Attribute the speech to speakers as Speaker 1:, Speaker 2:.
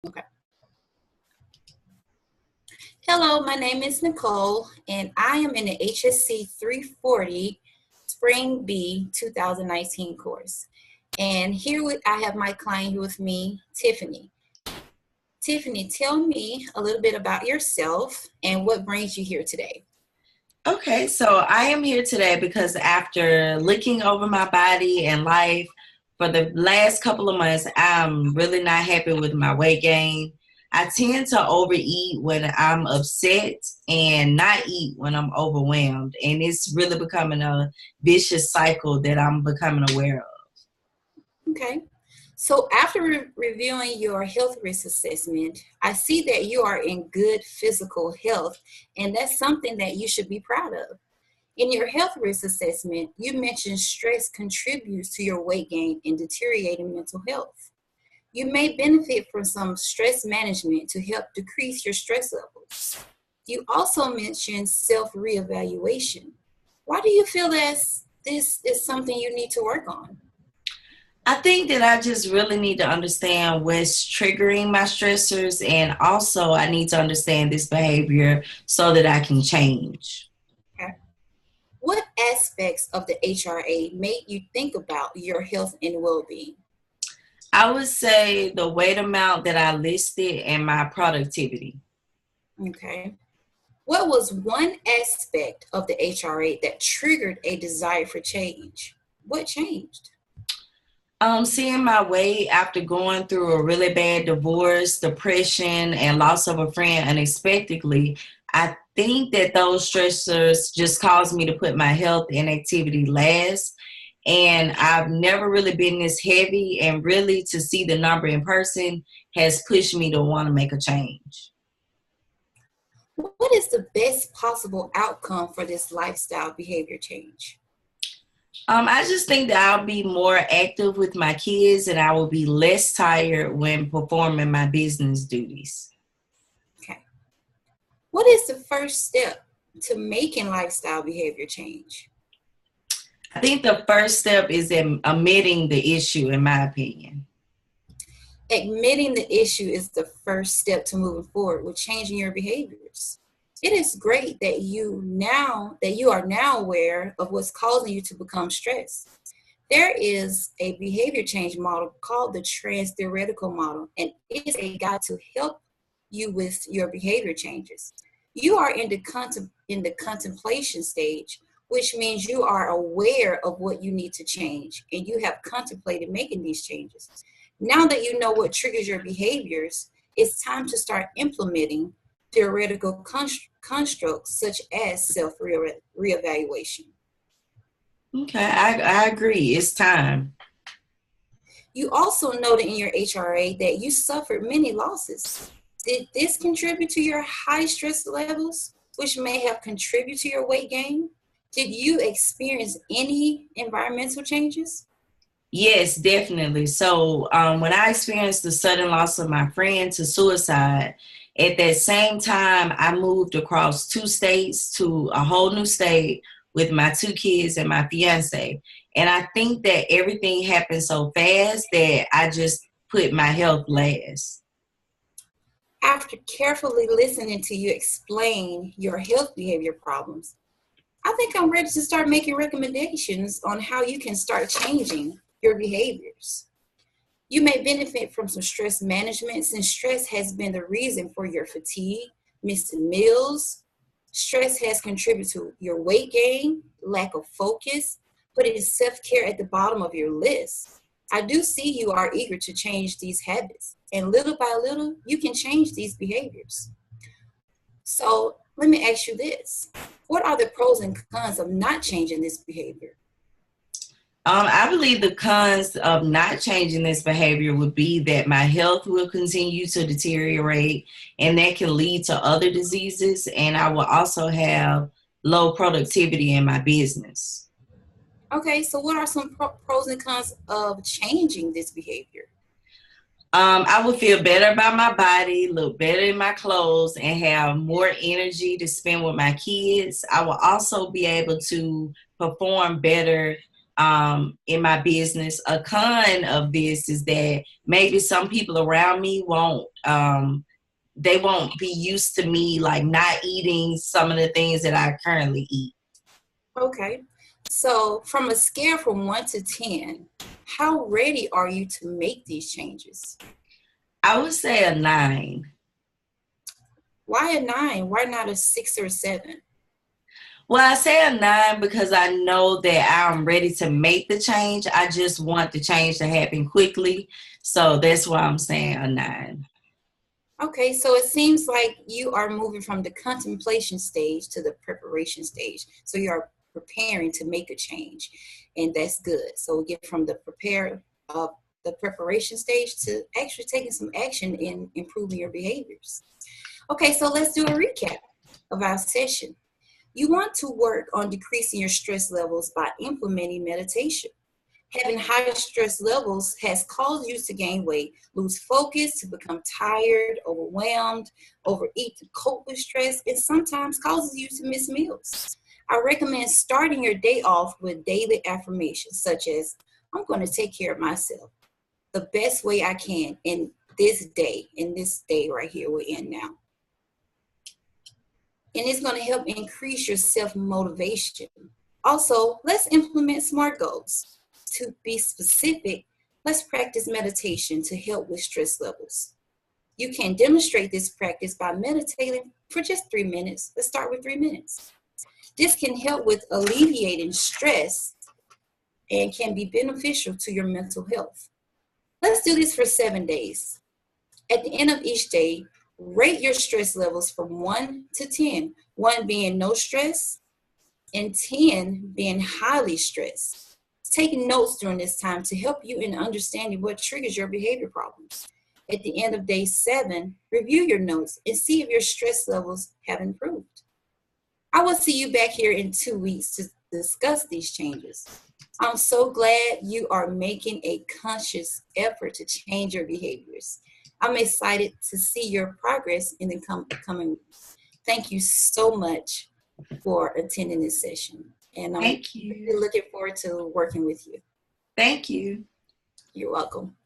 Speaker 1: Okay. Hello, my name is Nicole, and I am in the HSC 340 Spring B 2019 course. And I have my client here with me, Tiffany. Tiffany, tell me a little bit about yourself and what brings you here today.
Speaker 2: Okay, so I am here today because after looking over my body and life for the last couple of months, I'm really not happy with my weight gain. I tend to overeat when I'm upset and not eat when I'm overwhelmed. And it's really becoming a vicious cycle that I'm becoming aware of.
Speaker 1: Okay. So after reviewing your health risk assessment, I see that you are in good physical health, and that's something that you should be proud of. In your health risk assessment, you mentioned stress contributes to your weight gain and deteriorating mental health. You may benefit from some stress management to help decrease your stress levels. You also mentioned self-reevaluation. Why do you feel that this is something you need to work on?
Speaker 2: I think that I just really need to understand what's triggering my stressors, and also I need to understand this behavior so that I can change.
Speaker 1: Okay. What aspects of the HRA made you think about your health and well-being?
Speaker 2: I would say the weight amount that I listed and my productivity.
Speaker 1: Okay. What was one aspect of the HRA that triggered a desire for change? What changed?
Speaker 2: Seeing my weight after going through a really bad divorce, depression, and loss of a friend unexpectedly, I think that those stressors just caused me to put my health and activity last. And I've never really been this heavy, and really to see the number in person has pushed me to want to make a change.
Speaker 1: What is the best possible outcome for this lifestyle behavior change?
Speaker 2: I just think that I'll be more active with my kids and I will be less tired when performing my business duties.
Speaker 1: Okay. What is the first step to making lifestyle behavior change?
Speaker 2: I think the first step is in admitting the issue, in my opinion.
Speaker 1: Admitting the issue is the first step to moving forward with changing your behaviors. It is great that you are now aware of what's causing you to become stressed. There is a behavior change model called the trans theoretical model, and it is a guide to help you with your behavior changes. You are in the contemplation stage, which means you are aware of what you need to change and you have contemplated making these changes. Now that you know what triggers your behaviors, it's time to start implementing theoretical constructs such as self reevaluation.
Speaker 2: Okay, I agree. It's time.
Speaker 1: You also noted in your HRA that you suffered many losses. Did this contribute to your high stress levels, which may have contributed to your weight gain? Did you experience any environmental changes?
Speaker 2: Yes, definitely. So when I experienced the sudden loss of my friend to suicide, at that same time, I moved across 2 states to a whole new state with my 2 kids and my fiance. And I think that everything happened so fast that I just put my health last.
Speaker 1: After carefully listening to you explain your health behavior problems, I think I'm ready to start making recommendations on how you can start changing your behaviors. You may benefit from some stress management since stress has been the reason for your fatigue, missing meals. Stress has contributed to your weight gain, lack of focus, but it is self-care at the bottom of your list. I do see you are eager to change these habits, and little by little, you can change these behaviors. So let me ask you this. What are the pros and cons of not changing this behavior?
Speaker 2: I believe the cons of not changing this behavior would be that my health will continue to deteriorate, and that can lead to other diseases. And I will also have low productivity in my business.
Speaker 1: Okay, so what are some pros and cons of changing this behavior?
Speaker 2: I would feel better about my body, look better in my clothes, and have more energy to spend with my kids. I will also be able to perform better in my business. A con of this is that maybe some people around me they won't be used to me like not eating some of the things that I currently eat.
Speaker 1: Okay. So from a scale from 1 to 10, how ready are you to make these changes?
Speaker 2: I would say a 9.
Speaker 1: Why a 9? Why not a 6 or a 7?
Speaker 2: Well, I say a 9 because I know that I'm ready to make the change. I just want the change to happen quickly. So that's why I'm saying a 9.
Speaker 1: Okay, so it seems like you are moving from the contemplation stage to the preparation stage. So you are preparing to make a change, and that's good. So we get from the preparation stage to actually taking some action in improving your behaviors. Okay, so let's do a recap of our session. You want to work on decreasing your stress levels by implementing meditation. Having high stress levels has caused you to gain weight, lose focus, to become tired, overwhelmed, overeat to cope with stress, and sometimes causes you to miss meals. I recommend starting your day off with daily affirmations such as, I'm going to take care of myself the best way I can in this day right here we're in now. And it's going to help increase your self-motivation. Also, let's implement SMART goals. To be specific, let's practice meditation to help with stress levels. You can demonstrate this practice by meditating for just 3 minutes. Let's start with 3 minutes. This can help with alleviating stress and can be beneficial to your mental health. Let's do this for 7 days. At the end of each day, rate your stress levels from 1 to 10, 1 being no stress and 10 being highly stressed. Taking notes during this time to help you in understanding what triggers your behavior problems. At the end of day 7, review your notes and see if your stress levels have improved. I will see you back here in 2 weeks to discuss these changes. I'm so glad you are making a conscious effort to change your behaviors. I'm excited to see your progress in the coming weeks. Thank you so much for attending this session. And I'm
Speaker 2: Thank
Speaker 1: really
Speaker 2: you.
Speaker 1: looking forward to working with you.
Speaker 2: Thank you.
Speaker 1: You're welcome.